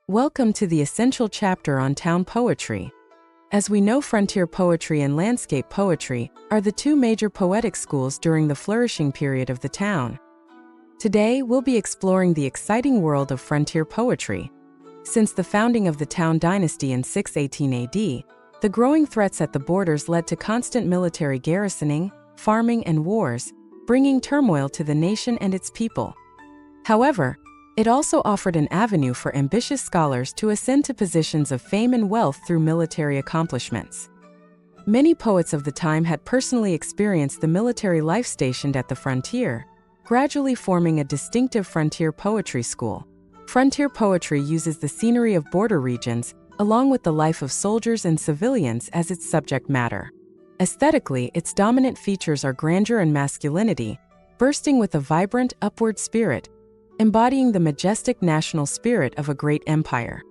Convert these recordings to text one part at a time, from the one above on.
Welcome to the essential chapter on town poetry. As we know, frontier poetry and landscape poetry are the two major poetic schools during the flourishing period of the town. Today, we'll be exploring the exciting world of frontier poetry. Since the founding of the Tang Dynasty in 618 AD, the growing threats at the borders led to constant military garrisoning, farming, and wars, bringing turmoil to the nation and its people. However, it also offered an avenue for ambitious scholars to ascend to positions of fame and wealth through military accomplishments. Many poets of the time had personally experienced the military life stationed at the frontier, gradually forming a distinctive frontier poetry school. Frontier poetry uses the scenery of border regions, along with the life of soldiers and civilians as its subject matter. Aesthetically, its dominant features are grandeur and masculinity, bursting with a vibrant, upward spirit, embodying the majestic national spirit of a great empire.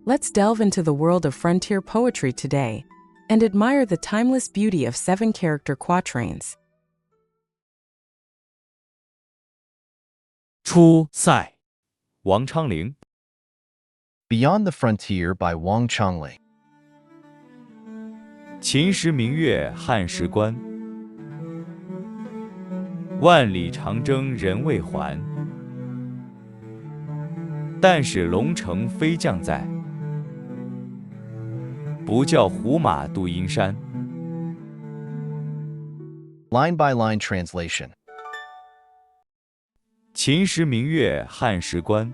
Let's delve into the world of frontier poetry today and admire the timeless beauty of 7-character quatrains. 出塞，王昌龄。 Beyond the Frontier by Wang Changling. 秦时明月汉时关，万里长征人未还。但使龙城飞将在，不教胡马度阴山。 Line by line translation. 秦时明月汉时关，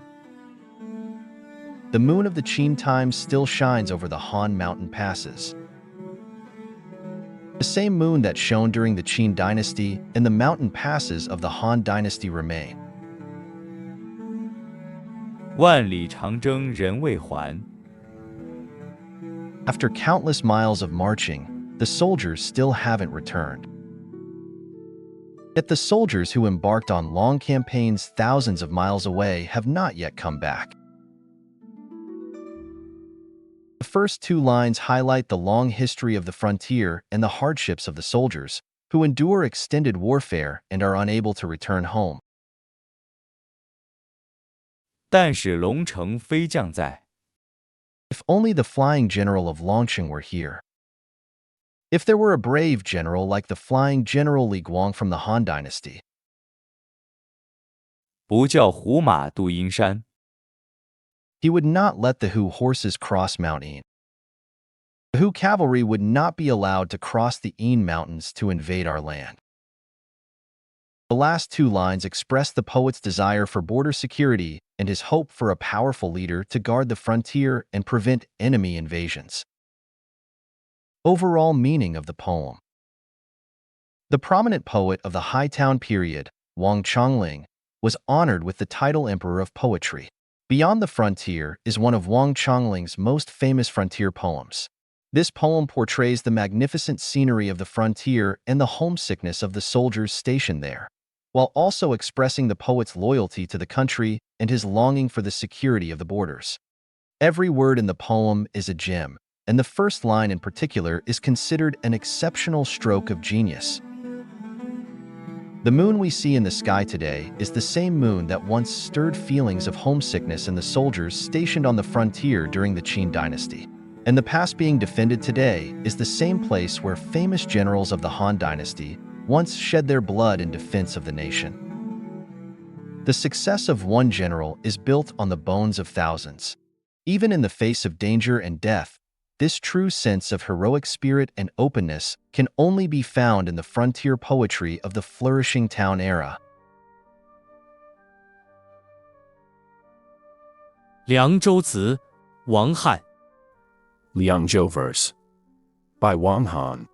The moon of the Qin times still shines over the Han mountain passes. The same moon that shone during the Qin Dynasty and the mountain passes of the Han Dynasty remain. 万里长征人未还。 After countless miles of marching, the soldiers still haven't returned. Yet the soldiers who embarked on long campaigns thousands of miles away have not yet come back. The first two lines highlight the long history of the frontier and the hardships of the soldiers, who endure extended warfare and are unable to return home. 但使龙城飞将在， If only the flying general of Liangzhou were here. If there were a brave general like the flying general Liangzhou from the Han Dynasty. 不教胡马度阴山。 He would not let the Hu horses cross Mount Yin. The Hu cavalry would not be allowed to cross the Yin mountains to invade our land. The last two lines express the poet's desire for border security and his hope for a powerful leader to guard the frontier and prevent enemy invasions. Overall meaning of the poem. The prominent poet of the High Town period, Wang Changling, was honored with the title Emperor of Poetry. Beyond the Frontier is one of Wang Changling's most famous frontier poems. This poem portrays the magnificent scenery of the frontier and the homesickness of the soldiers stationed there, while also expressing the poet's loyalty to the country and his longing for the security of the borders. Every word in the poem is a gem, and the first line in particular is considered an exceptional stroke of genius. The moon we see in the sky today is the same moon that once stirred feelings of homesickness in the soldiers stationed on the frontier during the Qin Dynasty. And the pass being defended today is the same place where famous generals of the Han Dynasty once shed their blood in defense of the nation. The success of one general is built on the bones of thousands. Even in the face of danger and death, this true sense of heroic spirit and openness can only be found in the frontier poetry of the flourishing town era. 凉州词，王翰。 Liangzhou verse by Wang Han.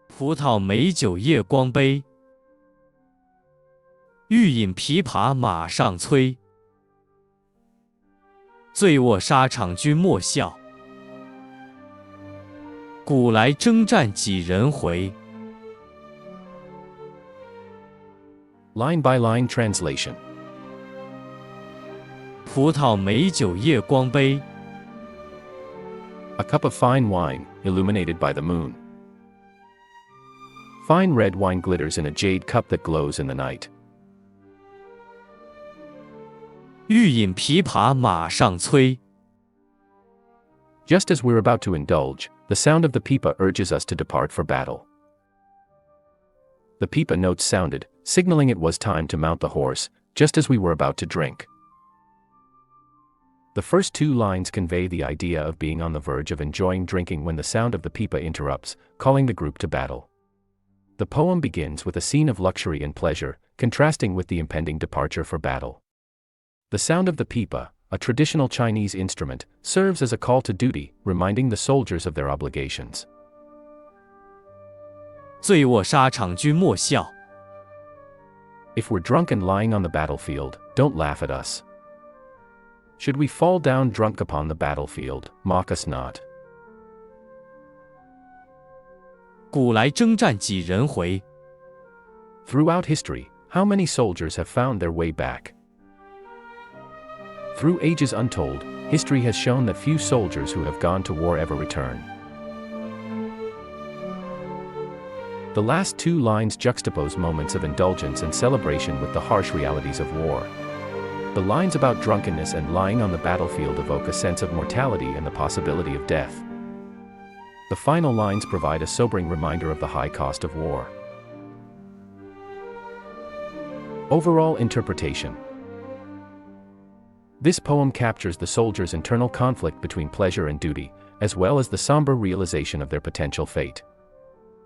葡萄美酒夜光杯，欲饮琵琶马上催。醉卧沙场君莫笑，古来征战几人回。 Line by line translation. 葡萄美酒夜光杯， A cup of fine wine, illuminated by the moon. Fine red wine glitters in a jade cup that glows in the night. 欲饮琵琶马上催。 Just as we're about to indulge, the sound of the pipa urges us to depart for battle. The pipa notes sounded, signaling it was time to mount the horse, just as we were about to drink. The first two lines convey the idea of being on the verge of enjoying drinking when the sound of the pipa interrupts, calling the group to battle. The poem begins with a scene of luxury and pleasure, contrasting with the impending departure for battle. The sound of the pipa, a traditional Chinese instrument, serves as a call to duty, reminding the soldiers of their obligations. 醉卧沙场君莫笑。 If we're drunk and lying on the battlefield, don't laugh at us. Should we fall down drunk upon the battlefield, mock us not. 古来征战几人回？ Throughout history, how many soldiers have found their way back? Through ages untold, history has shown that few soldiers who have gone to war ever return. The last two lines juxtapose moments of indulgence and celebration with the harsh realities of war. The lines about drunkenness and lying on the battlefield evoke a sense of mortality and the possibility of death. The final lines provide a sobering reminder of the high cost of war. Overall interpretation. This poem captures the soldiers' internal conflict between pleasure and duty, as well as the somber realization of their potential fate.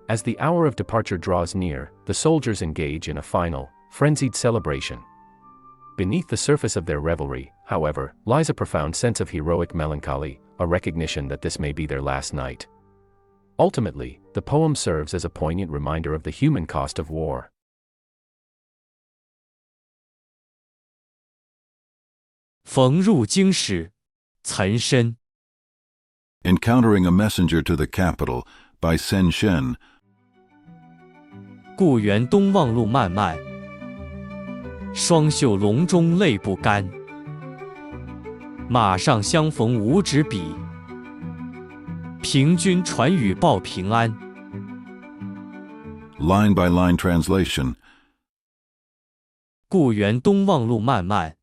As the hour of departure draws near, the soldiers engage in a final, frenzied celebration. Beneath the surface of their revelry, however, lies a profound sense of heroic melancholy, a recognition that this may be their last night. Ultimately, the poem serves as a poignant reminder of the human cost of war. 逢入京使，岑参。 Encountering a Messenger to the Capital by Shen. 故园东望路漫漫，双袖龙钟泪不干。马上相逢无纸笔，凭君传语报平安。 Line by line translation. 故园东望路漫漫，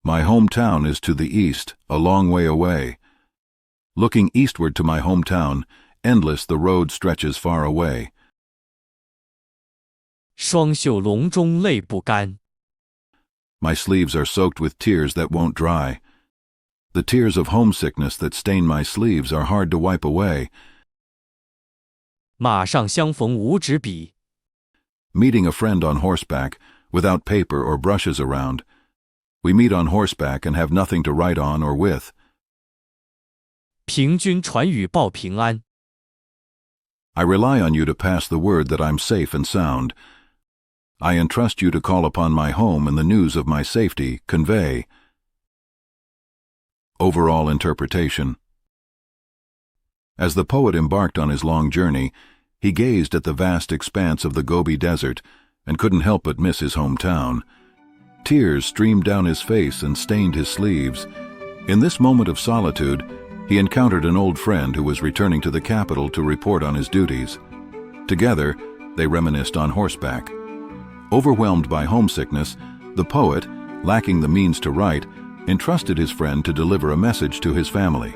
My hometown is to the east, a long way away. Looking eastward to my hometown, endless the road stretches far away. 双袖龙钟泪不干。 My sleeves are soaked with tears that won't dry. The tears of homesickness that stain my sleeves are hard to wipe away. 马上相逢无纸笔， Meeting a friend on horseback, without paper or brushes around. We meet on horseback and have nothing to write on or with. 凭君传语报平安。 I rely on you to pass the word that I'm safe and sound. I entrust you to call upon my home and the news of my safety convey. Overall interpretation. As the poet embarked on his long journey, he gazed at the vast expanse of the Gobi Desert and couldn't help but miss his hometown. Tears streamed down his face and stained his sleeves. In this moment of solitude, he encountered an old friend who was returning to the capital to report on his duties. Together, they reminisced on horseback. Overwhelmed by homesickness, the poet, lacking the means to write, entrusted his friend to deliver a message to his family.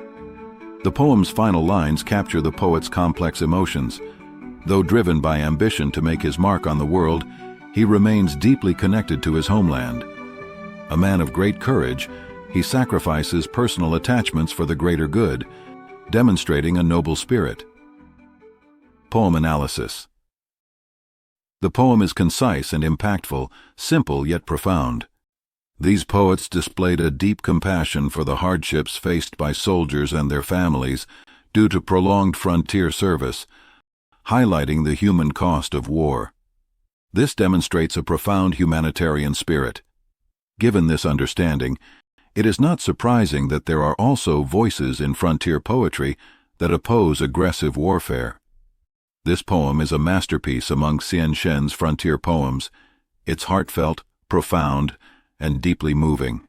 The poem's final lines capture the poet's complex emotions. Though driven by ambition to make his mark on the world, he remains deeply connected to his homeland. A man of great courage, he sacrifices personal attachments for the greater good, demonstrating a noble spirit. Poem analysis. The poem is concise and impactful, simple yet profound. These poets displayed a deep compassion for the hardships faced by soldiers and their families due to prolonged frontier service, highlighting the human cost of war. This demonstrates a profound humanitarian spirit. Given this understanding, it is not surprising that there are also voices in frontier poetry that oppose aggressive warfare. This poem is a masterpiece among Shen's frontier poems. It's heartfelt, profound, and deeply moving.